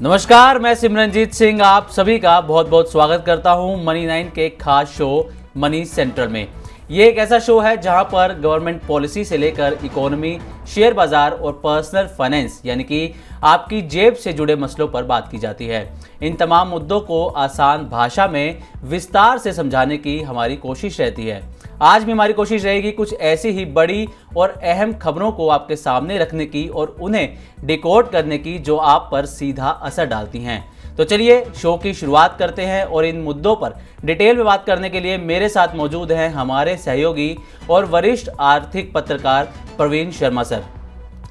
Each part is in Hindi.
नमस्कार, मैं सिमरनजीत सिंह आप सभी का बहुत बहुत स्वागत करता हूं मनी 9 के एक खास शो मनी सेंट्रल में। ये एक ऐसा शो है जहां पर गवर्नमेंट पॉलिसी से लेकर इकोनॉमी, शेयर बाजार और पर्सनल फाइनेंस यानी कि आपकी जेब से जुड़े मसलों पर बात की जाती है। इन तमाम मुद्दों को आसान भाषा में विस्तार से समझाने की हमारी कोशिश रहती है। आज भी हमारी कोशिश रहेगी कुछ ऐसी ही बड़ी और अहम खबरों को आपके सामने रखने की और उन्हें डिकोड करने की जो आप पर सीधा असर डालती हैं। तो चलिए शो की शुरुआत करते हैं और इन मुद्दों पर डिटेल में बात करने के लिए मेरे साथ मौजूद हैं हमारे सहयोगी और वरिष्ठ आर्थिक पत्रकार प्रवीण शर्मा सर।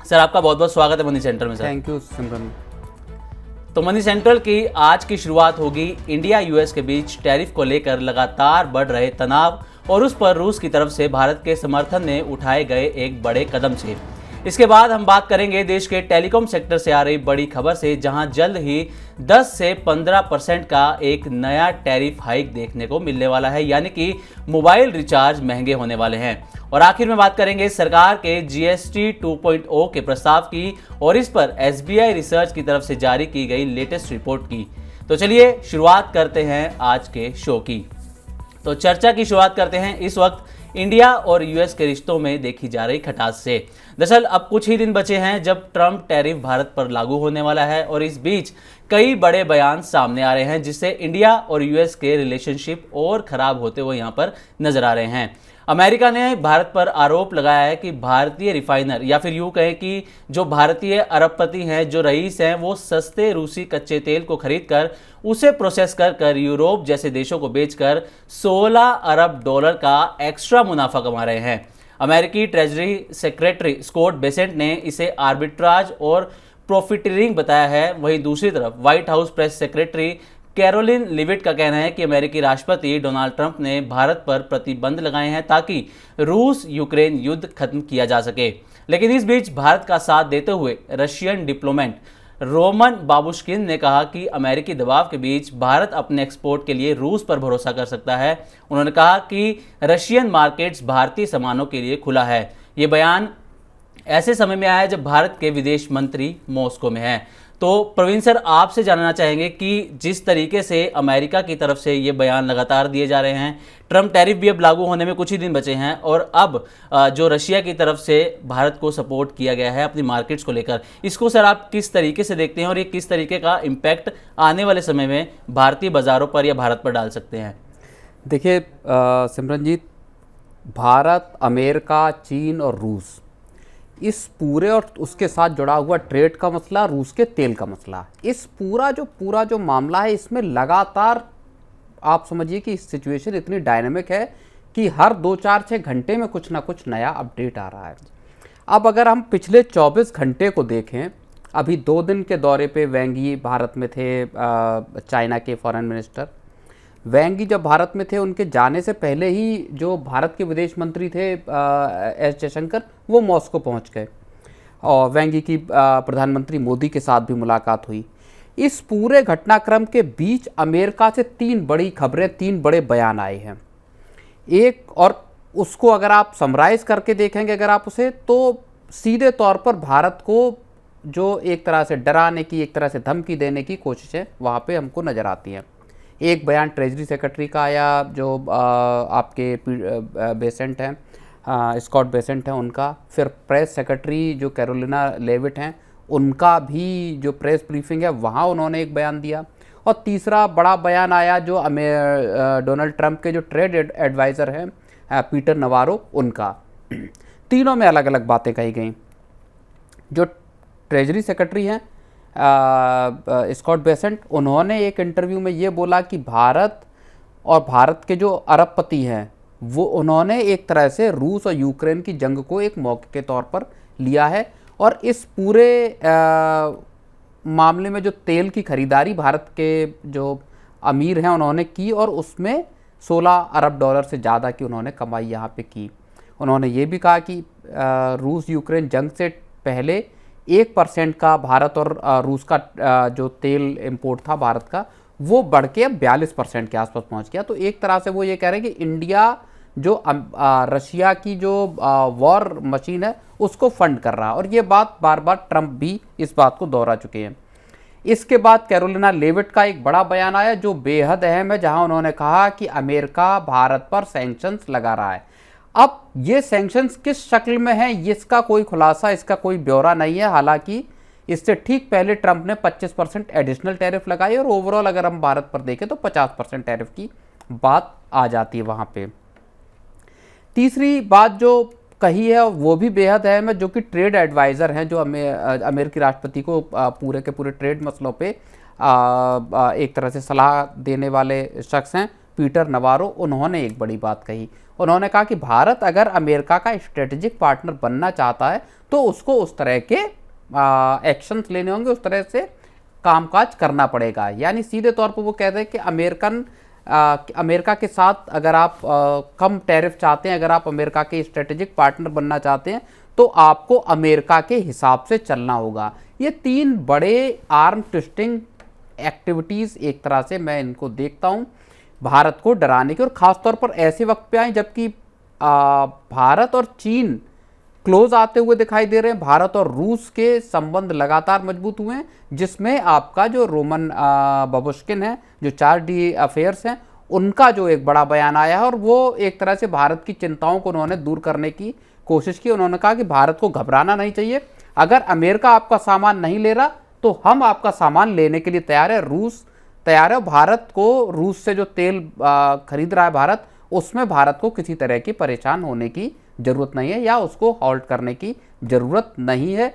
सर, आपका बहुत बहुत स्वागत है मनी सेंट्रल में। सर, थैंक यू सिमरन। तो मनी सेंट्रल की आज की शुरुआत होगी इंडिया यूएस के बीच टैरिफ को लेकर लगातार बढ़ रहे तनाव और उस पर रूस की तरफ से भारत के समर्थन ने उठाए गए एक बड़े कदम से। इसके बाद हम बात करेंगे देश के टेलीकॉम सेक्टर से आ रही बड़ी खबर से, जहां जल्द ही 10 से 15% का एक नया टैरिफ हाइक देखने को मिलने वाला है, यानी कि मोबाइल रिचार्ज महंगे होने वाले हैं। और आखिर में बात करेंगे सरकार के जीएसटी 2.0 के प्रस्ताव की और इस पर एसबीआई रिसर्च की तरफ से जारी की गई लेटेस्ट रिपोर्ट की। तो चलिए शुरुआत करते हैं आज के शो की। तो चर्चा की शुरुआत करते हैं इस वक्त इंडिया और यूएस के रिश्तों में देखी जा रही खटास से। दरअसल अब कुछ ही दिन बचे हैं जब ट्रंप टैरिफ भारत पर लागू होने वाला है और इस बीच कई बड़े बयान सामने आ रहे हैं जिससे इंडिया और यूएस के रिलेशनशिप और खराब होते हुए यहाँ पर नजर आ रहे हैं। अमेरिका ने भारत पर आरोप लगाया है कि भारतीय रिफाइनर या फिर यूं कहें कि जो भारतीय अरबपति हैं, जो रईस हैं, वो सस्ते रूसी कच्चे तेल को खरीदकर उसे प्रोसेस कर यूरोप जैसे देशों को बेचकर 16 अरब डॉलर का एक्स्ट्रा मुनाफा कमा रहे हैं। अमेरिकी ट्रेजरी सेक्रेटरी स्कॉट बेसेंट ने इसे आर्बिट्राज और प्रॉफिटरिंग बताया है। वहीं दूसरी तरफ white house press secretary Karoline लिविट का कहना है कि अमेरिकी राष्ट्रपति डोनाल्ड ट्रंप ने भारत पर प्रतिबंध लगाए हैं ताकि रूस यूक्रेन युद्ध खत्म किया जा सके। लेकिन इस बीच भारत का साथ देते हुए रशियन डिप्लोमेट रोमन बाबुश्किन ने कहा कि अमेरिकी दबाव के बीच भारत अपने एक्सपोर्ट के लिए रूस पर भरोसा कर सकता है। उन्होंने कहा कि रशियन मार्केट्स भारतीय सामानों के लिए खुला है। ये बयान ऐसे समय में आया है जब भारत के विदेश मंत्री मॉस्को में हैं। तो प्रवीण सर, आपसे जानना चाहेंगे कि जिस तरीके से अमेरिका की तरफ से ये बयान लगातार दिए जा रहे हैं, ट्रंप टैरिफ भी अब लागू होने में कुछ ही दिन बचे हैं और अब जो रशिया की तरफ से भारत को सपोर्ट किया गया है अपनी मार्केट्स को लेकर, इसको सर आप किस तरीके से देखते हैं और ये किस तरीके का इम्पैक्ट आने वाले समय में भारतीय बाजारों पर या भारत पर डाल सकते हैं? देखिए सिमरनजीत, भारत, अमेरिका, चीन और रूस, इस पूरे और उसके साथ जुड़ा हुआ ट्रेड का मसला, रूस के तेल का मसला, इस पूरा जो मामला है, इसमें लगातार आप समझिए कि इस सिचुएशन इतनी डायनामिक है कि हर 2-4-6 घंटे में कुछ ना कुछ नया अपडेट आ रहा है। अब अगर हम पिछले 24 घंटे को देखें, अभी 2 दिन के दौरे पे वेंग यी भारत में थे, चाइना के फॉरेन मिनिस्टर वेंग यी जब भारत में थे, उनके जाने से पहले ही जो भारत के विदेश मंत्री थे एस जयशंकर, वो मॉस्को पहुंच गए और वेंग यी की प्रधानमंत्री मोदी के साथ भी मुलाकात हुई। इस पूरे घटनाक्रम के बीच अमेरिका से 3 बड़ी खबरें, 3 बड़े बयान आए हैं। एक, और उसको अगर आप समराइज करके देखेंगे अगर आप उसे, तो सीधे तौर पर भारत को जो एक तरह से डराने की, एक तरह से धमकी देने की कोशिशें वहाँ पे हमको नज़र आती हैं। एक बयान ट्रेजरी सेक्रेटरी का आया जो आपके बेसेंट हैं, स्कॉट बेसेंट हैं, उनका। फिर प्रेस सेक्रेटरी जो कैरोलिना लेविट हैं, उनका भी जो प्रेस ब्रीफिंग है वहाँ उन्होंने एक बयान दिया। और तीसरा बड़ा बयान आया जो डोनाल्ड ट्रंप के जो ट्रेड एडवाइज़र हैं पीटर नवारो, उनका। तीनों में अलग अलग बातें कही गई। जो ट्रेजरी सेक्रेटरी हैं स्कॉट बेसेंट, उन्होंने एक इंटरव्यू में ये बोला कि भारत और भारत के जो अरबपति हैं वो, उन्होंने एक तरह से रूस और यूक्रेन की जंग को एक मौके के तौर पर लिया है और इस पूरे मामले में जो तेल की खरीदारी भारत के जो अमीर हैं उन्होंने की और उसमें 16 अरब डॉलर से ज़्यादा की उन्होंने कमाई यहाँ पे की। उन्होंने ये भी कहा कि रूस यूक्रेन जंग से पहले 1% का भारत और रूस का जो तेल इंपोर्ट था भारत का, वो बढ़ के अब 42% के आसपास पहुंच गया। तो एक तरह से वो ये कह रहे हैं कि इंडिया जो रशिया की जो वॉर मशीन है उसको फंड कर रहा है, और ये बात बार बार ट्रंप भी इस बात को दोहरा चुके हैं। इसके बाद कैरोलिना लेविट का एक बड़ा बयान आया जो बेहद अहम है, जहां उन्होंने कहा कि अमेरिका भारत पर सैंक्शंस लगा रहा है। अब ये सैंक्शंस किस शक्ल में है, इसका कोई खुलासा, इसका कोई ब्यौरा नहीं है। हालांकि इससे ठीक पहले ट्रंप ने 25% एडिशनल टैरिफ लगाई और ओवरऑल अगर हम भारत पर देखें तो 50% टैरिफ की बात आ जाती है वहां पे। तीसरी बात जो कही है वो भी बेहद अहम है, जो कि ट्रेड एडवाइज़र हैं, जो अमेरिकी राष्ट्रपति को पूरे के पूरे ट्रेड मसलों पे एक तरह से सलाह देने वाले शख्स हैं, पीटर नवारो। उन्होंने एक बड़ी बात कही। उन्होंने कहा कि भारत अगर अमेरिका का स्ट्रेटेजिक पार्टनर बनना चाहता है तो उसको उस तरह के एक्शंस लेने होंगे, उस तरह से कामकाज करना पड़ेगा। यानी सीधे तौर पर वो कह रहे हैं कि अमेरिका के साथ अगर आप कम टैरिफ चाहते हैं, अगर आप अमेरिका के स्ट्रेटेजिक पार्टनर बनना चाहते हैं तो आपको अमेरिका के हिसाब से चलना होगा। ये 3 बड़े आर्म ट्विस्टिंग एक्टिविटीज़ एक तरह से मैं इनको देखता हूँ भारत को डराने की, और ख़ासतौर पर ऐसे वक्त पे आई जबकि भारत और चीन क्लोज आते हुए दिखाई दे रहे हैं। भारत और रूस के संबंध लगातार मजबूत हुए हैं, जिसमें आपका जो रोमन बाबुश्किन है, जो चार्ज डी अफेयर्स हैं, उनका जो एक बड़ा बयान आया है और वो एक तरह से भारत की चिंताओं को उन्होंने दूर करने की कोशिश की। उन्होंने कहा कि भारत को घबराना नहीं चाहिए, अगर अमेरिका आपका सामान नहीं ले रहा तो हम आपका सामान लेने के लिए तैयार है, रूस तैयार है। भारत को, रूस से जो तेल खरीद रहा है भारत, उसमें भारत को किसी तरह की परेशान होने की ज़रूरत नहीं है या उसको हॉल्ट करने की ज़रूरत नहीं है।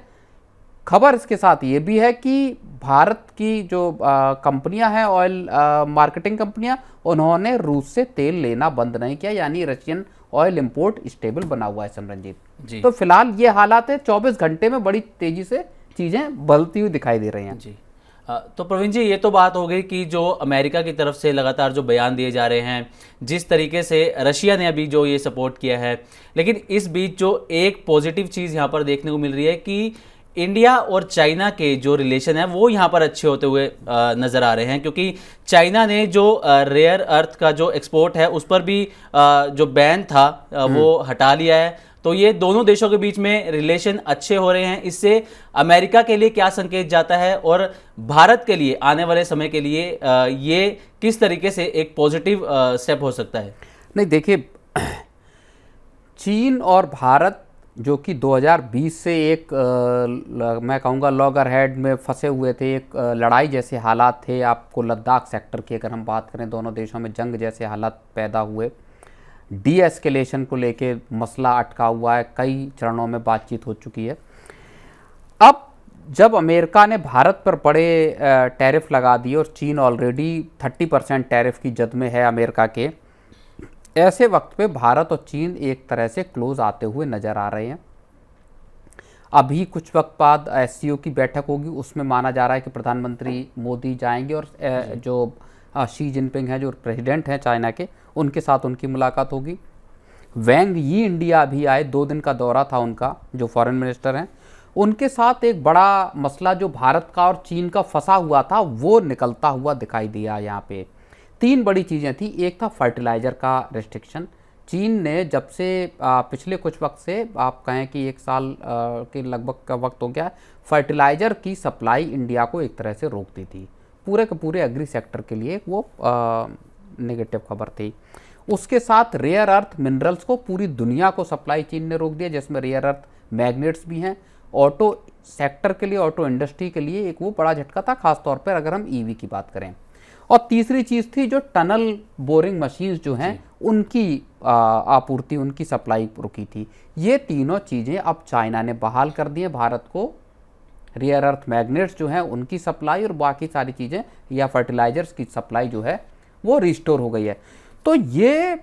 खबर इसके साथ ये भी है कि भारत की जो कंपनियां हैं, ऑयल मार्केटिंग कंपनियां, उन्होंने रूस से तेल लेना बंद नहीं किया, यानी रशियन ऑयल इंपोर्ट स्टेबल बना हुआ है सिमरनजीत जी। तो फिलहाल ये हालात है, 24 घंटे में बड़ी तेजी से चीज़ें बदलती हुई दिखाई दे रही हैं जी। तो प्रवीण जी, ये तो बात हो गई कि जो अमेरिका की तरफ से लगातार जो बयान दिए जा रहे हैं, जिस तरीके से रशिया ने अभी जो ये सपोर्ट किया है, लेकिन इस बीच जो एक पॉजिटिव चीज़ यहाँ पर देखने को मिल रही है कि इंडिया और चाइना के जो रिलेशन है वो यहाँ पर अच्छे होते हुए नज़र आ रहे हैं, क्योंकि चाइना ने जो रेयर अर्थ का जो एक्सपोर्ट है उस पर भी जो बैन था वो हटा लिया है। तो ये दोनों देशों के बीच में रिलेशन अच्छे हो रहे हैं। इससे अमेरिका के लिए क्या संकेत जाता है और भारत के लिए आने वाले समय के लिए ये किस तरीके से एक पॉजिटिव स्टेप हो सकता है? नहीं, देखिए, चीन और भारत जो कि 2020 से एक मैं कहूँगा लॉगर हेड में फंसे हुए थे, एक लड़ाई जैसे हालात थे। आपको लद्दाख सेक्टर की अगर हम बात करें, दोनों देशों में जंग जैसे हालात पैदा हुए, डी एस्केलेशन को लेके मसला अटका हुआ है, कई चरणों में बातचीत हो चुकी है। अब जब अमेरिका ने भारत पर बड़े टैरिफ लगा दिए और चीन ऑलरेडी 30% टैरिफ की जद में है अमेरिका के, ऐसे वक्त पे भारत और चीन एक तरह से क्लोज आते हुए नज़र आ रहे हैं। अभी कुछ वक्त बाद एससीओ की बैठक होगी, उसमें माना जा रहा है कि प्रधानमंत्री मोदी जाएंगे और जो शी जिनपिंग हैं, जो प्रेसिडेंट हैं चाइना के, उनके साथ उनकी मुलाकात होगी। वैंग यी इंडिया भी आए, 2 दिन का दौरा था उनका, जो फॉरेन मिनिस्टर हैं। उनके साथ एक बड़ा मसला जो भारत का और चीन का फंसा हुआ था वो निकलता हुआ दिखाई दिया। यहाँ पे 3 बड़ी चीज़ें थी। एक था फर्टिलाइज़र का रेस्ट्रिक्शन। चीन ने जब से पिछले कुछ वक्त से, आप कहें कि 1 साल के लगभग का वक्त हो गया, फर्टिलाइज़र की सप्लाई इंडिया को एक तरह से रोक दी थी। पूरे के पूरे एग्री सेक्टर के लिए वो नेगेटिव खबर थी। उसके साथ रेयर अर्थ मिनरल्स को पूरी दुनिया को सप्लाई चीन ने रोक दिया, जिसमें रेयर अर्थ मैग्नेट्स भी हैं। ऑटो सेक्टर के लिए, ऑटो इंडस्ट्री के लिए एक वो बड़ा झटका था, खासतौर पर अगर हम ईवी की बात करें। और तीसरी चीज़ थी जो टनल बोरिंग मशीन्स जो हैं उनकी आपूर्ति, उनकी सप्लाई रुकी थी। ये तीनों चीज़ें अब चाइना ने बहाल कर दी हैं भारत को। रेयर अर्थ मैग्नेट्स जो हैं उनकी सप्लाई और बाकी सारी चीज़ें या फर्टिलाइजर्स की सप्लाई जो है वो रिस्टोर हो गई है। तो ये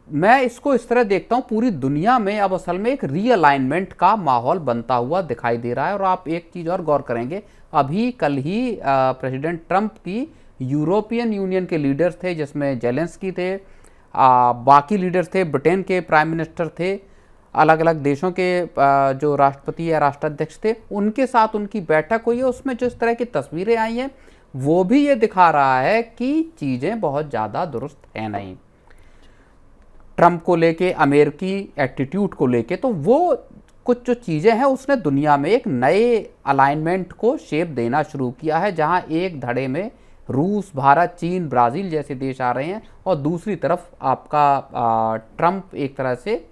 मैं इसको इस तरह देखता हूँ, पूरी दुनिया में अब असल में एक रीअलाइनमेंट का माहौल बनता हुआ दिखाई दे रहा है। और आप एक चीज़ और गौर करेंगे, अभी कल ही प्रेसिडेंट ट्रंप की यूरोपियन यूनियन के लीडर्स थे, जिसमें जेलेंस्की थे, बाकी लीडर्स थे, ब्रिटेन के प्राइम मिनिस्टर थे, अलग अलग देशों के जो राष्ट्रपति या राष्ट्राध्यक्ष थे, उनके साथ उनकी बैठक हुई है। उसमें जिस तरह की तस्वीरें आई हैं वो भी ये दिखा रहा है कि चीज़ें बहुत ज़्यादा दुरुस्त हैं नहीं। ट्रंप को लेके, अमेरिकी एटीट्यूड को लेके, तो वो कुछ जो चीज़ें हैं उसने दुनिया में एक नए अलाइनमेंट को शेप देना शुरू किया है, जहां एक धड़े में रूस, भारत, चीन, ब्राज़ील जैसे देश आ रहे हैं और दूसरी तरफ आपका ट्रंप एक तरह से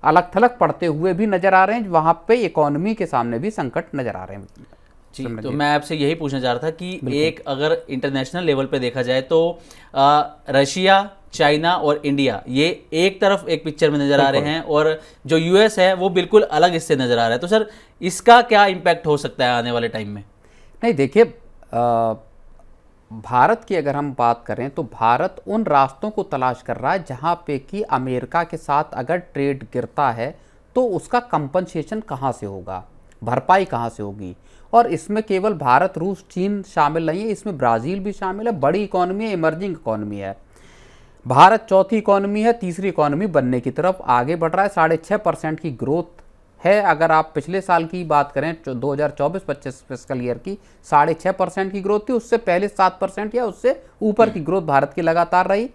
अलग थलग पड़ते हुए भी नज़र आ रहे हैं, वहाँ पे इकोनॉमी के सामने भी संकट नज़र आ रहे हैं। जी, तो मैं आपसे यही पूछना चाह रहा था कि एक अगर इंटरनेशनल लेवल पे देखा जाए तो रशिया, चाइना और इंडिया ये एक तरफ एक पिक्चर में नज़र आ रहे हैं और जो यूएस है वो बिल्कुल अलग इससे नज़र आ रहा है। तो सर इसका क्या इम्पैक्ट हो सकता है आने वाले टाइम में? नहीं, देखिए, भारत की अगर हम बात करें तो भारत उन रास्तों को तलाश कर रहा है जहां पे कि अमेरिका के साथ अगर ट्रेड गिरता है तो उसका कंपनसेशन कहां से होगा, भरपाई कहां से होगी। और इसमें केवल भारत, रूस, चीन शामिल नहीं है, इसमें ब्राज़ील भी शामिल है। बड़ी इकोनॉमी है, इमर्जिंग इकोनॉमी है। भारत चौथी इकोनॉमी है, तीसरी इकोनॉमी बनने की तरफ आगे बढ़ रहा है। 6.5% की ग्रोथ है। अगर आप पिछले साल की बात करें 2024-25 फिस्कल ईयर की, 6.5% की ग्रोथ थी। उससे पहले 7% या उससे ऊपर की ग्रोथ भारत की लगातार रही।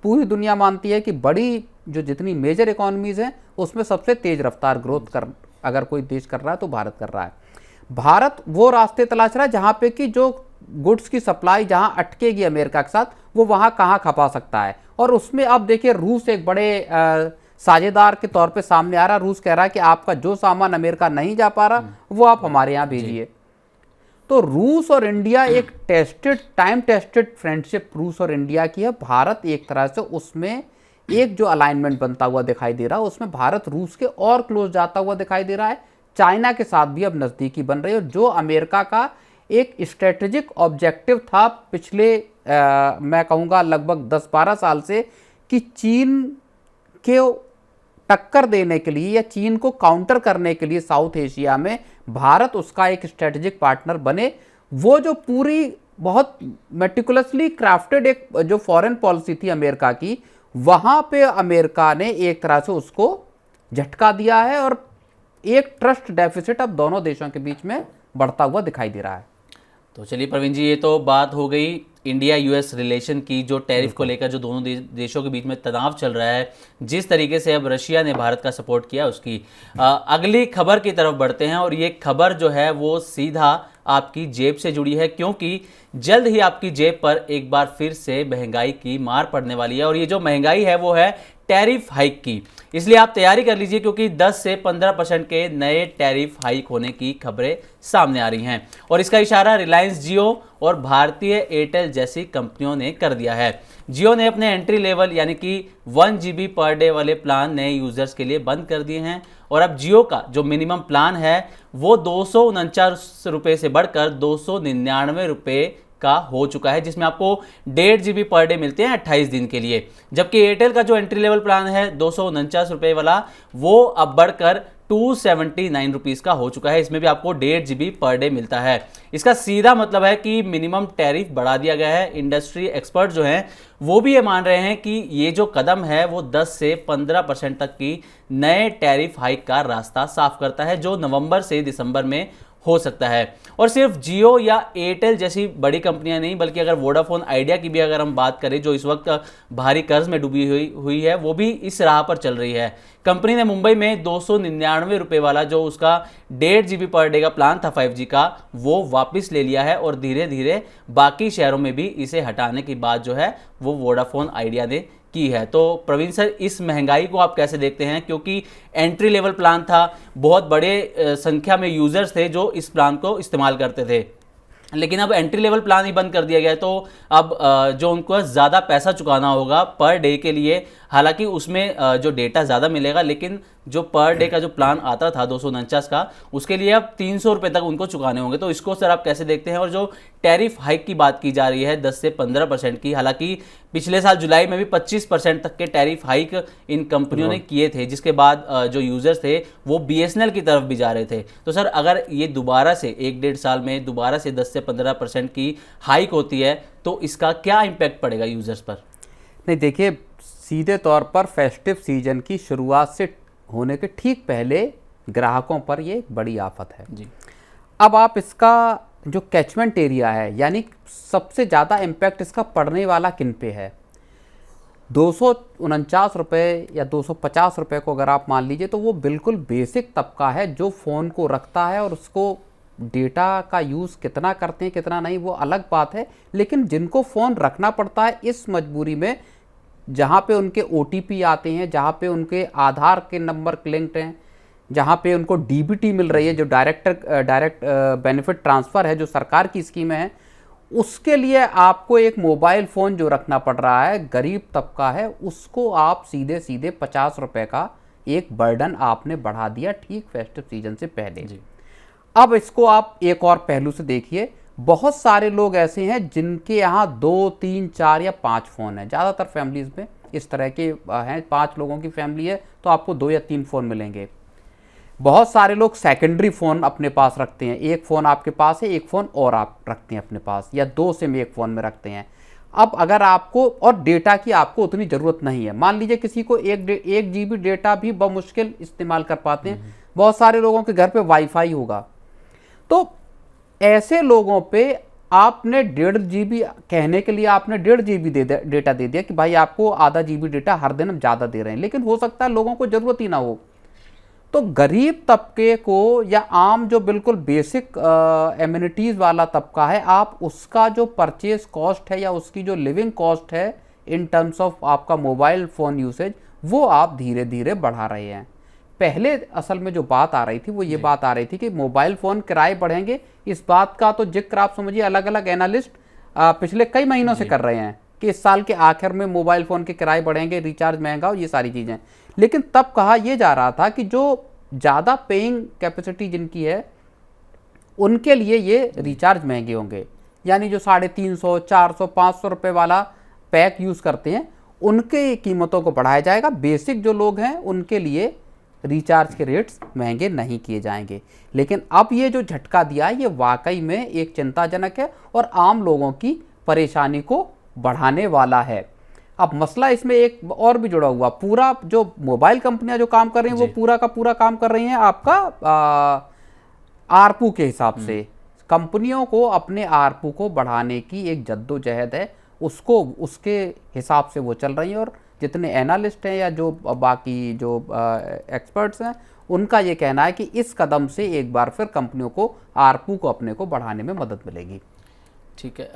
पूरी दुनिया मानती है कि बड़ी जो जितनी मेजर इकोनॉमीज़ हैं उसमें सबसे तेज़ रफ्तार ग्रोथ अगर कोई देश कर रहा है तो भारत कर रहा है। भारत वो रास्ते तलाश रहा है जहाँ पे कि जो गुड्स की सप्लाई जहाँ अटकेगी अमेरिका के साथ, वो वहाँ कहाँ खपा सकता है। और उसमें अब देखिए, रूस एक बड़े साझेदार के तौर पे सामने आ रहा। रूस कह रहा है कि आपका जो सामान अमेरिका नहीं जा पा रहा वो आप हमारे यहाँ भेजिए। तो रूस और इंडिया एक टाइम टेस्टेड फ्रेंडशिप रूस और इंडिया की है। भारत एक तरह से उसमें एक जो अलाइनमेंट बनता हुआ दिखाई दे रहा है उसमें भारत रूस के और क्लोज जाता हुआ दिखाई दे रहा है। चाइना के साथ भी अब नज़दीकी बन रही है। जो अमेरिका का एक स्ट्रेटेजिक ऑब्जेक्टिव था पिछले मैं कहूँगा लगभग 10-12 साल से, कि चीन के टक्कर देने के लिए या चीन को काउंटर करने के लिए साउथ एशिया में भारत उसका एक स्ट्रेटेजिक पार्टनर बने, वो जो पूरी बहुत मेटिकुलसली क्राफ्टेड एक जो फॉरेन पॉलिसी थी अमेरिका की, वहाँ पे अमेरिका ने एक तरह से उसको झटका दिया है और एक ट्रस्ट डेफिसिट अब दोनों देशों के बीच में बढ़ता हुआ दिखाई दे रहा है। तो चलिए प्रवीण जी, ये तो बात हो गई इंडिया यूएस रिलेशन की, जो टैरिफ को लेकर जो दोनों देशों के बीच में तनाव चल रहा है, जिस तरीके से अब रशिया ने भारत का सपोर्ट किया उसकी। अगली खबर की तरफ बढ़ते हैं और ये खबर जो है वो सीधा आपकी जेब से जुड़ी है, क्योंकि जल्द ही आपकी जेब पर एक बार फिर से महंगाई की मार पड़ने वाली है। और ये जो महंगाई है वो है टैरिफ हाइक की, इसलिए आप तैयारी कर लीजिए क्योंकि 10 से 15% के नए टैरिफ हाइक होने की खबरें सामने आ रही हैं। और इसका इशारा रिलायंस जियो और भारतीय एयरटेल जैसी कंपनियों ने कर दिया है। जियो ने अपने एंट्री लेवल यानी कि 1 GB पर डे वाले प्लान नए यूजर्स के लिए बंद कर दिए हैं और अब जियो का जो मिनिमम प्लान है वो 249 रुपये से बढ़कर 299 रुपये का हो चुका है, जिसमें आपको 1.5 GB पर डे मिलते हैं 28 दिन के लिए। जबकि एयरटेल का जो एंट्री लेवल प्लान है 249 रुपये वाला, वो अब बढ़कर 279 रुपीज़ का हो चुका है। इसमें भी आपको 1.5 GB पर डे मिलता है। इसका सीधा मतलब है कि मिनिमम टैरिफ बढ़ा दिया गया है। इंडस्ट्री एक्सपर्ट जो हैं वो भी ये मान रहे हैं कि ये जो कदम है वो 10 से 15% तक की नए टैरिफ हाइक का रास्ता साफ करता है, जो नवंबर से दिसंबर में हो सकता है। और सिर्फ जियो या एयरटेल जैसी बड़ी कंपनियां नहीं, बल्कि अगर वोडाफोन आइडिया की भी अगर हम बात करें, जो इस वक्त भारी कर्ज में डूबी हुई है, वो भी इस राह पर चल रही है। कंपनी ने मुंबई में 299 रुपये वाला जो उसका 1.5 GB पर डे का प्लान था 5G का, वो वापस ले लिया है और धीरे धीरे बाकी शहरों में भी इसे हटाने की बात जो है वो वोडाफोन आइडिया ने की है। तो प्रवीण सर, इस महंगाई को आप कैसे देखते हैं? क्योंकि एंट्री लेवल प्लान था, बहुत बड़े संख्या में यूजर्स थे जो इस प्लान को इस्तेमाल करते थे, लेकिन अब एंट्री लेवल प्लान ही बंद कर दिया गया है। तो अब जो उनको ज़्यादा पैसा चुकाना होगा पर डे के लिए, हालांकि उसमें जो डेटा ज़्यादा मिलेगा, लेकिन जो पर डे का जो प्लान आता था 249 का, उसके लिए अब 300 रुपये तक उनको चुकाने होंगे। तो इसको सर आप कैसे देखते हैं? और जो टैरिफ हाइक की बात की जा रही है 10 से 15% की, हालांकि पिछले साल जुलाई में भी 25% तक के टैरिफ हाइक इन कंपनियों ने किए थे, जिसके बाद जो यूजर्स थे वो BSNL की तरफ भी जा रहे थे। तो सर अगर ये दोबारा से 1-1.5 साल में दोबारा से 10 से 15% की हाइक होती है तो इसका क्या इम्पैक्ट पड़ेगा यूजर्स पर? नहीं, देखिए, सीधे तौर पर फेस्टिव सीजन की शुरुआत से होने के ठीक पहले ग्राहकों पर ये एक बड़ी आफत है जी। अब आप इसका जो कैचमेंट एरिया है, यानी सबसे ज़्यादा इम्पैक्ट इसका पड़ने वाला किन पे है? ₹249 या ₹250 को अगर आप मान लीजिए, तो वो बिल्कुल बेसिक तबका है जो फ़ोन को रखता है, और उसको डेटा का यूज़ कितना करते हैं कितना नहीं वो अलग बात है। लेकिन जिनको फ़ोन रखना पड़ता है इस मजबूरी में, जहाँ पे उनके OTP आते हैं, जहाँ पे उनके आधार के नंबर लिंक्ड हैं, जहाँ पे उनको DBT मिल रही है, जो डायरेक्ट बेनिफिट ट्रांसफ़र है, जो सरकार की स्कीमें हैं, उसके लिए आपको एक मोबाइल फ़ोन जो रखना पड़ रहा है, गरीब तबका है, उसको आप सीधे सीधे ₹50 का एक बर्डन आपने बढ़ा दिया ठीक फेस्टिव सीजन से पहले। अब इसको आप एक और पहलू से देखिए, बहुत सारे लोग ऐसे हैं जिनके यहाँ 2, 3, 4 या 5 फ़ोन हैं। ज़्यादातर फैमिलीज़ में इस तरह के हैं, 5 लोगों की फैमिली है तो आपको 2 या 3 फ़ोन मिलेंगे। बहुत सारे लोग सेकेंडरी फ़ोन अपने पास रखते हैं, एक फ़ोन आपके पास है, एक फ़ोन और आप रखते हैं अपने पास, या 2 सिम एक फ़ोन में रखते हैं। अब अगर आपको, और डेटा की आपको उतनी ज़रूरत नहीं है, मान लीजिए किसी को 1 GB डेटा भी बमुश्किल इस्तेमाल कर पाते हैं, बहुत सारे लोगों के घर पे वाईफाई होगा, तो ऐसे लोगों पे आपने 1.5 GB, कहने के लिए आपने 1.5 GB डेटा दे दिया कि भाई आपको आधा GB डेटा हर दिन हम ज़्यादा दे रहे हैं, लेकिन हो सकता है लोगों को ज़रूरत ही ना हो। तो गरीब तबके को, या आम जो बिल्कुल बेसिक एमिनिटीज़ वाला तबका है, आप उसका जो परचेज कॉस्ट है या उसकी जो लिविंग कॉस्ट है इन टर्म्स ऑफ आपका मोबाइल फ़ोन यूसेज, वो आप धीरे धीरे बढ़ा रहे हैं। पहले असल में जो बात आ रही थी वो ये बात आ रही थी कि मोबाइल फ़ोन किराए बढ़ेंगे, इस बात का तो जिक्र आप समझिए अलग अलग एनालिस्ट पिछले कई महीनों से कर रहे हैं कि इस साल के आखिर में मोबाइल फ़ोन के किराए बढ़ेंगे, रिचार्ज महंगा और ये सारी चीज़ें। लेकिन तब कहा यह जा रहा था कि जो ज़्यादा पेइंग कैपेसिटी जिनकी है उनके लिए ये रिचार्ज महंगे होंगे, यानी जो 350, 400, ₹500 वाला पैक यूज़ करते हैं उनके कीमतों को बढ़ाया जाएगा। बेसिक जो लोग हैं उनके लिए रिचार्ज के रेट्स महंगे नहीं किए जाएंगे। लेकिन अब ये जो झटका दिया है ये वाकई में एक चिंताजनक है और आम लोगों की परेशानी को बढ़ाने वाला है। अब मसला इसमें एक और भी जुड़ा हुआ, पूरा जो मोबाइल कंपनियां जो काम कर रही हैं वो पूरा का पूरा काम कर रही हैं आपका आरपू के हिसाब से। कंपनियों को अपने आरपू को बढ़ाने की एक जद्दोजहद है, उसको उसके हिसाब से वो चल रही हैं। और जितने एनालिस्ट हैं या जो बाकी जो एक्सपर्ट्स हैं उनका ये कहना है कि इस कदम से एक बार फिर कंपनियों को आरपू को अपने को बढ़ाने में मदद मिलेगी। ठीक है।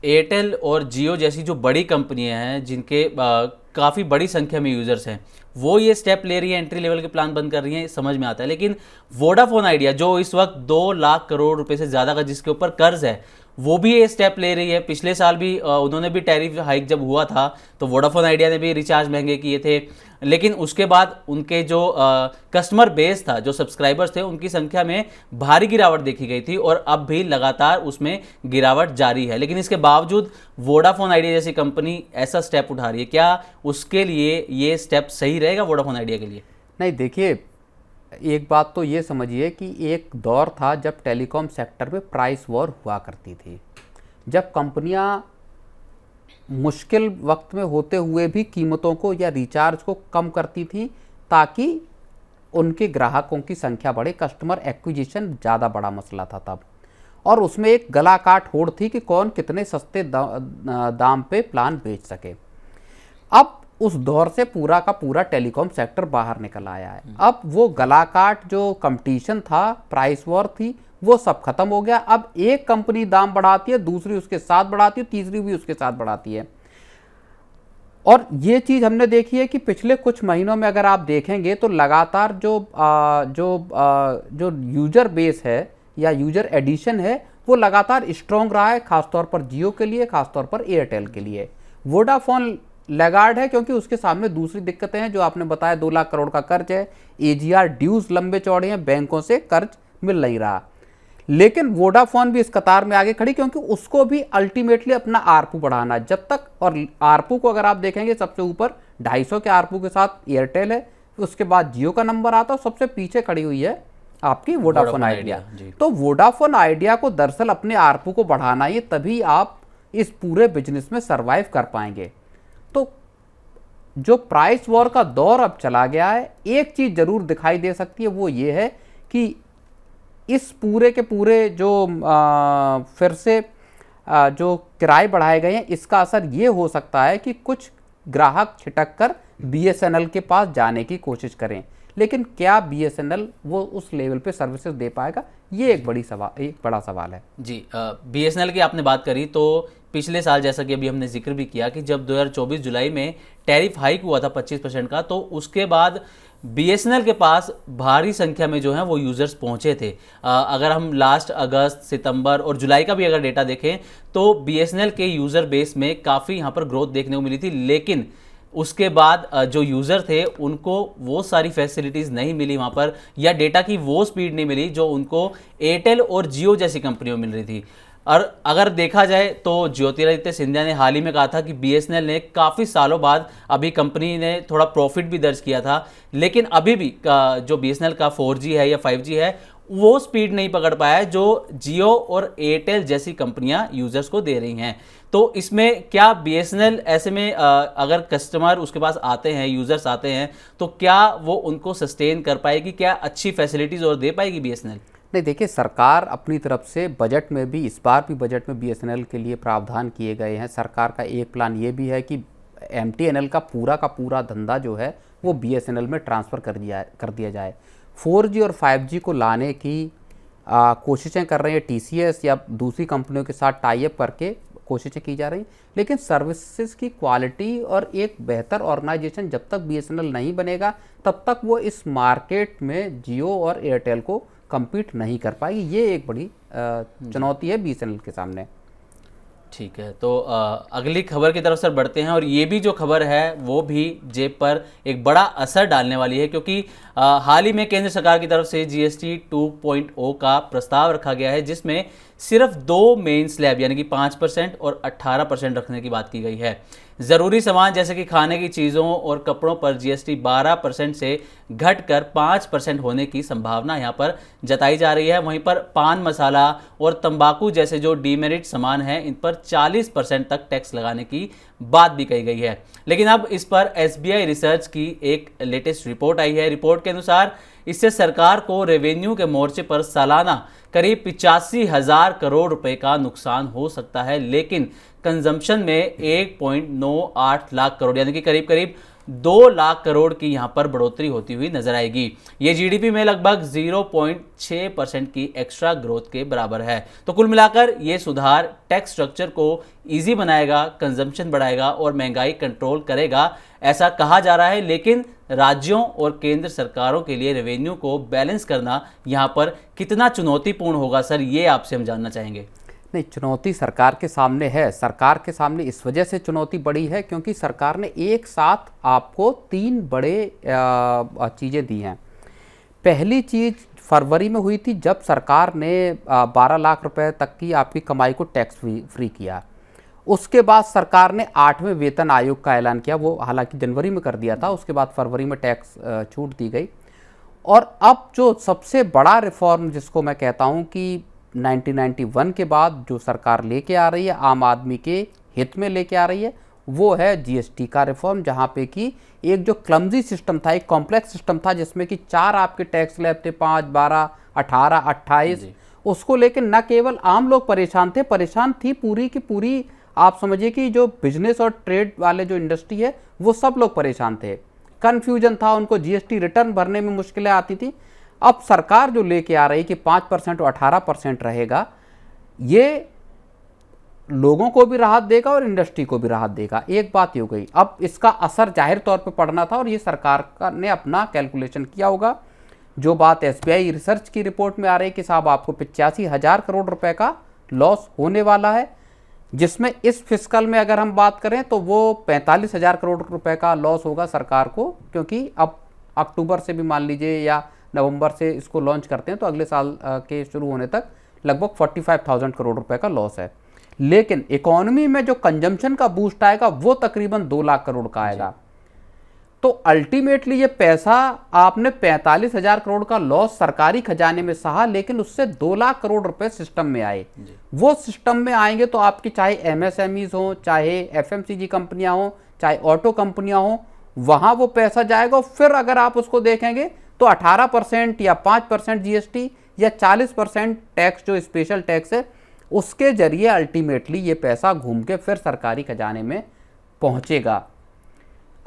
एयरटेल और जियो जैसी जो बड़ी कंपनियां हैं जिनके काफ़ी बड़ी संख्या में यूज़र्स हैं, वो ये स्टेप ले रही है, एंट्री लेवल के प्लान बंद कर रही हैं, समझ में आता है। लेकिन वोडाफोन आइडिया जो इस वक्त 2 लाख करोड़ रुपए से ज़्यादा का जिसके ऊपर कर्ज है, वो भी ये स्टेप ले रही है। पिछले साल भी उन्होंने भी टैरिफ हाइक जब हुआ था तो वोडाफोन आइडिया ने भी रिचार्ज महंगे किए थे, लेकिन उसके बाद उनके जो कस्टमर बेस था, जो सब्सक्राइबर्स थे, उनकी संख्या में भारी गिरावट देखी गई थी और अब भी लगातार उसमें गिरावट जारी है। लेकिन इसके बावजूद वोडाफोन आइडिया जैसी कंपनी ऐसा स्टेप उठा रही है, क्या उसके लिए ये स्टेप सही रहेगा वोडाफोन आइडिया के लिए? नहीं, देखिए, एक बात तो ये समझिए कि एक दौर था जब टेलीकॉम सेक्टर में प्राइस वॉर हुआ करती थी, जब कंपनियां मुश्किल वक्त में होते हुए भी कीमतों को या रिचार्ज को कम करती थी ताकि उनके ग्राहकों की संख्या बढ़े। कस्टमर एक्विजिशन ज़्यादा बड़ा मसला था तब, और उसमें एक गला काट होड़ थी कि कौन कितने सस्ते दाम पे प्लान बेच सके। अब उस दौर से पूरा का पूरा टेलीकॉम सेक्टर बाहर निकल आया है। अब वो गलाकाट जो कंपटीशन था, प्राइस वॉर थी, वो सब खत्म हो गया। अब एक कंपनी दाम बढ़ाती है, दूसरी उसके साथ बढ़ाती है, तीसरी भी उसके साथ बढ़ाती है। और ये चीज़ हमने देखी है कि पिछले कुछ महीनों में अगर आप देखेंगे तो लगातार जो यूजर बेस है या यूजर एडिशन है वो लगातार स्ट्रॉन्ग रहा है, खासतौर पर जियो के लिए, खासतौर पर एयरटेल के लिए। वोडाफोन लैगार्ड है क्योंकि उसके सामने दूसरी दिक्कतें हैं जो आपने बताया, 2 लाख करोड़ का कर्ज है, AGR ड्यूज लंबे चौड़े हैं, बैंकों से कर्ज मिल नहीं रहा। लेकिन वोडाफोन भी इस कतार में आगे खड़ी क्योंकि उसको भी अल्टीमेटली अपना आरपू बढ़ाना है। जब तक, और आरपू को अगर आप देखेंगे सबसे ऊपर 250 के आरपू के साथ एयरटेल है, उसके बाद जियो का नंबर आता है, सबसे पीछे खड़ी हुई है आपकी वोडाफोन आइडिया। तो वोडाफोन आइडिया को दरअसल अपने आरपू को बढ़ाना है, तभी आप इस पूरे बिजनेस में सर्वाइव कर पाएंगे। तो जो प्राइस वॉर का दौर अब चला गया है, एक चीज जरूर दिखाई दे सकती है, वो ये है कि इस पूरे के पूरे जो फिर से जो किराए बढ़ाए गए हैं, इसका असर ये हो सकता है कि कुछ ग्राहक छिटक कर बीएसएनएल के पास जाने की कोशिश करें, लेकिन क्या बीएसएनएल वो उस लेवल पे सर्विसेज दे पाएगा, ये एक बड़ा सवाल है। जी, बीएसएनएल की आपने बात करी तो पिछले साल जैसा कि अभी हमने जिक्र भी किया कि जब 2024 जुलाई में टैरिफ हाइक हुआ था 25% का, तो उसके बाद बीएसएनएल के पास भारी संख्या में जो है वो यूज़र्स पहुंचे थे। अगर हम लास्ट अगस्त, सितंबर और जुलाई का भी अगर डेटा देखें तो बीएसएनएल के यूज़र बेस में काफ़ी यहाँ पर ग्रोथ देखने को मिली थी, लेकिन उसके बाद जो यूज़र थे उनको वो सारी फैसिलिटीज़ नहीं मिली वहाँ पर, या डेटा की वो स्पीड नहीं मिली जो उनको एयरटेल और जियो जैसी कंपनियों में मिल रही थी। और अगर देखा जाए तो ज्योतिरादित्य सिंधिया ने हाल ही में कहा था कि बीएसएनएल ने काफ़ी सालों बाद अभी कंपनी ने थोड़ा प्रॉफिट भी दर्ज किया था, लेकिन अभी भी जो बीएसएनएल का 4G है या 5G है वो स्पीड नहीं पकड़ पाया है जो जियो और एयरटेल जैसी कंपनियां यूजर्स को दे रही हैं। तो इसमें क्या बीएसएनएल ऐसे में अगर कस्टमर उसके पास आते हैं, यूजर्स आते हैं, तो क्या वो उनको सस्टेन कर पाएगी, क्या अच्छी फैसिलिटीज़ और दे पाएगी बीएसएनएल? नहीं, देखिए, सरकार अपनी तरफ से बजट में भी, इस बार भी बजट में बीएसएनएल के लिए प्रावधान किए गए हैं। सरकार का एक प्लान ये भी है कि एमटीएनएल का पूरा धंधा जो है वो बीएसएनएल में ट्रांसफ़र कर दिया जाए। 4G और 5G को लाने की कोशिशें कर रही है टीसीएस या दूसरी कंपनियों के साथ टाई अप करके कोशिशें की जा रही, लेकिन सर्विसेज की क्वालिटी और एक बेहतर ऑर्गेनाइजेशन जब तक बीएसएनएल नहीं बनेगा तब तक वो इस मार्केट में जियो और एयरटेल को compete नहीं कर पाएगी। ये एक बड़ी चुनौती है बीएसएनएल के सामने। ठीक है, तो अगली खबर की तरफ सर बढ़ते हैं, और ये भी जो खबर है वो भी जेब पर एक बड़ा असर डालने वाली है, क्योंकि हाल ही में केंद्र सरकार की तरफ से जीएसटी 2.0 का प्रस्ताव रखा गया है, जिसमें सिर्फ 2 मेन स्लैब यानी कि 5% और 18% रखने की बात की गई है। ज़रूरी सामान जैसे कि खाने की चीज़ों और कपड़ों पर जीएसटी 12% से घटकर 5% होने की संभावना यहाँ पर जताई जा रही है। वहीं पर पान मसाला और तंबाकू जैसे जो डीमेरिट सामान हैं इन पर 40% तक टैक्स लगाने की बात भी कही गई है। लेकिन अब इस पर एसबीआई रिसर्च की एक लेटेस्ट रिपोर्ट आई है। रिपोर्ट के अनुसार इससे सरकार को रेवेन्यू के मोर्चे पर सालाना करीब 85,000 करोड़ रुपए का नुकसान हो सकता है, लेकिन कंजम्पशन में 1.98 लाख करोड़ यानी कि करीब करीब 2 लाख करोड़ की यहां पर बढ़ोतरी होती हुई नजर आएगी। ये जीडीपी में लगभग 0.6% की एक्स्ट्रा ग्रोथ के बराबर है। तो कुल मिलाकर ये सुधार टैक्स स्ट्रक्चर को इजी बनाएगा, कंजम्पशन बढ़ाएगा और महंगाई कंट्रोल करेगा, ऐसा कहा जा रहा है। लेकिन राज्यों और केंद्र सरकारों के लिए रेवेन्यू को बैलेंस करना यहाँ पर कितना चुनौतीपूर्ण होगा सर, ये आपसे हम जानना चाहेंगे। नहीं, चुनौती सरकार के सामने है। सरकार के सामने इस वजह से चुनौती बड़ी है क्योंकि सरकार ने एक साथ आपको 3 बड़े चीज़ें दी हैं। पहली चीज़ फरवरी में हुई थी जब सरकार ने 12 लाख रुपए तक की आपकी कमाई को टैक्स फ्री किया। उसके बाद सरकार ने 8वें वेतन आयोग का ऐलान किया, वो हालांकि जनवरी में कर दिया था, उसके बाद फरवरी में टैक्स छूट दी गई। और अब जो सबसे बड़ा रिफॉर्म जिसको मैं कहता हूँ कि 1991 के बाद जो सरकार लेके आ रही है, आम आदमी के हित में लेके आ रही है, वो है जीएसटी का रिफॉर्म, जहाँ पे कि एक जो क्लमजी सिस्टम था, एक कॉम्प्लेक्स सिस्टम था जिसमें कि 4 आपके टैक्स स्लैब थे, 5, 12, 18, 28, उसको लेके न केवल आम लोग परेशान थे, परेशान थी पूरी की पूरी, आप समझिए कि जो बिजनेस और ट्रेड वाले जो इंडस्ट्री है वो सब लोग परेशान थे। कन्फ्यूजन था, उनको जीएसटी रिटर्न भरने में मुश्किलें आती थी। अब सरकार जो लेके आ रही कि 5% और 18% रहेगा, ये लोगों को भी राहत देगा और इंडस्ट्री को भी राहत देगा। एक बात ये हो गई। अब इसका असर जाहिर तौर पे पड़ना था और ये सरकार ने अपना कैलकुलेशन किया होगा। जो बात एसबीआई रिसर्च की रिपोर्ट में आ रही है कि साहब आपको 85,000 करोड़ रुपए का लॉस होने वाला है, जिसमें इस फिस्कल में अगर हम बात करें तो वो 45,000 करोड़ रुपए का लॉस होगा सरकार को, क्योंकि अब अक्टूबर से भी मान लीजिए या नवंबर से इसको लॉन्च करते हैं तो अगले साल के शुरू होने तक लगभग 45,000 करोड़ रुपए का लॉस है। लेकिन इकोनॉमी में जो कंजम्पशन का बूस्ट आएगा वो तकरीबन 2 लाख करोड़ का आएगा। तो अल्टीमेटली ये पैसा आपने 45,000 करोड़ का लॉस सरकारी खजाने में सहा, लेकिन उससे 2 लाख करोड़ रुपए सिस्टम में आए। वो सिस्टम में आएंगे तो आपकी चाहे एमएसएमईज हो, चाहे एफएमसीजी कंपनियां हो, चाहे ऑटो कंपनियां हो, वहां वो पैसा जाएगा। फिर अगर आप उसको देखेंगे तो 18% या 5% जीएसटी या 40% टैक्स जो स्पेशल टैक्स है, उसके जरिए अल्टीमेटली ये पैसा घूम के फिर सरकारी खजाने में पहुंचेगा।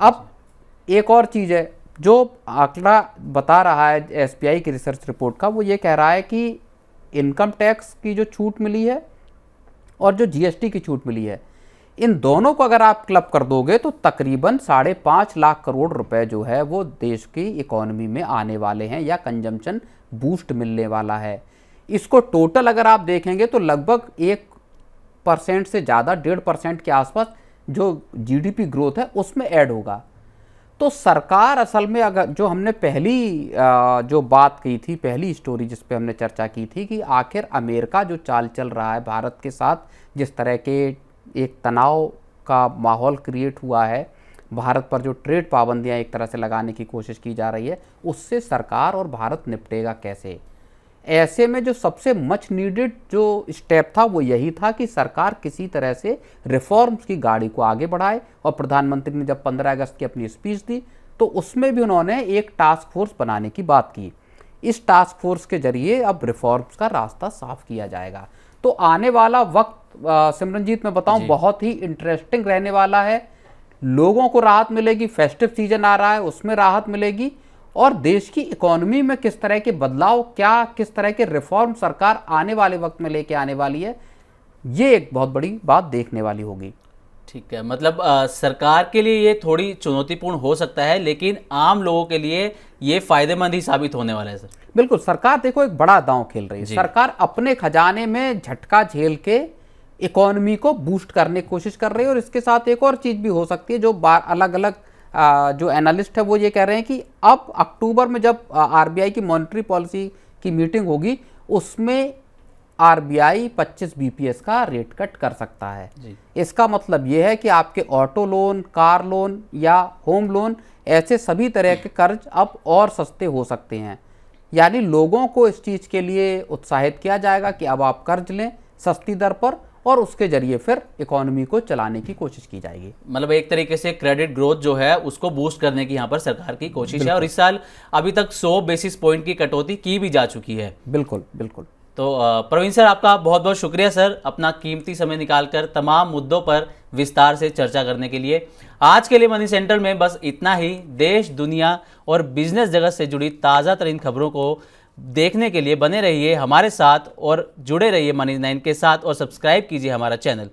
अब एक और चीज़ है जो आंकड़ा बता रहा है एसबीआई की रिसर्च रिपोर्ट का, वो ये कह रहा है कि इनकम टैक्स की जो छूट मिली है और जो जीएसटी की छूट मिली है, इन दोनों को अगर आप क्लब कर दोगे तो तकरीबन 5.5 लाख करोड़ रुपए जो है वो देश की इकोनॉमी में आने वाले हैं या कंजम्पशन बूस्ट मिलने वाला है। इसको टोटल अगर आप देखेंगे तो लगभग 1% से ज़्यादा 1.5% के आसपास जो जीडीपी ग्रोथ है उसमें ऐड होगा। तो सरकार असल में, अगर जो हमने पहली जो बात की थी, पहली स्टोरी जिस पे हमने चर्चा की थी कि आखिर अमेरिका जो चाल चल रहा है भारत के साथ, जिस तरह के एक तनाव का माहौल क्रिएट हुआ है, भारत पर जो ट्रेड पाबंदियां एक तरह से लगाने की कोशिश की जा रही है, उससे सरकार और भारत निपटेगा कैसे। ऐसे में जो सबसे मच नीडेड जो स्टेप था वो यही था कि सरकार किसी तरह से रिफॉर्म्स की गाड़ी को आगे बढ़ाए। और प्रधानमंत्री ने जब 15 अगस्त की अपनी स्पीच दी तो उसमें भी उन्होंने एक टास्क फोर्स बनाने की बात की। इस टास्क फोर्स के जरिए अब रिफॉर्म्स का रास्ता साफ किया जाएगा। तो आने वाला वक्त सिमरनजीत मैं बताऊं बहुत ही इंटरेस्टिंग रहने वाला है। लोगों को राहत मिलेगी, फेस्टिव सीजन आ रहा है उसमें राहत मिलेगी, और देश की इकोनॉमी में किस तरह के बदलाव, क्या किस तरह के रिफॉर्म सरकार आने वाले वक्त में लेके आने वाली है, ये एक बहुत बड़ी बात देखने वाली होगी। ठीक है, मतलब सरकार के लिए ये थोड़ी चुनौतीपूर्ण हो सकता है, लेकिन आम लोगों के लिए ये फायदेमंद ही साबित होने वाला है सर। बिल्कुल, सरकार देखो एक बड़ा दांव खेल रही है। सरकार अपने खजाने में झटका झेल के इकोनॉमी को बूस्ट करने की कोशिश कर रही है। और इसके साथ एक और चीज भी हो सकती है जो अलग अलग जो एनालिस्ट है वो ये कह रहे हैं कि अब अक्टूबर में जब आरबीआई की मॉनेटरी पॉलिसी की मीटिंग होगी उसमें आरबीआई 25 बीपीएस का रेट कट कर सकता है। इसका मतलब ये है कि आपके ऑटो लोन, कार लोन या होम लोन, ऐसे सभी तरह के कर्ज अब और सस्ते हो सकते हैं। यानी लोगों को इस चीज़ के लिए उत्साहित किया जाएगा कि अब आप कर्ज लें सस्ती दर पर, और उसके जरिए फिर इकोनॉमी को चलाने की कोशिश की जाएगी। मतलब एक तरीके से क्रेडिट ग्रोथ जो है उसको बूस्ट करने की यहाँ पर सरकार की कोशिश है। और इस साल अभी तक 100 बेसिस पॉइंट की कटौती की भी जा चुकी है। बिल्कुल बिल्कुल। तो प्रवीण सर, आपका बहुत बहुत शुक्रिया सर, अपना कीमती समय निकालकर तमाम मुद्दों पर विस्तार से चर्चा करने के लिए। आज के लिए मनी सेंट्रल में बस इतना ही। देश, दुनिया और बिजनेस जगत से जुड़ी ताज़ा तरीन खबरों को देखने के लिए बने रहिए हमारे साथ और जुड़े रहिए मनी 9 के साथ, और सब्सक्राइब कीजिए हमारा चैनल।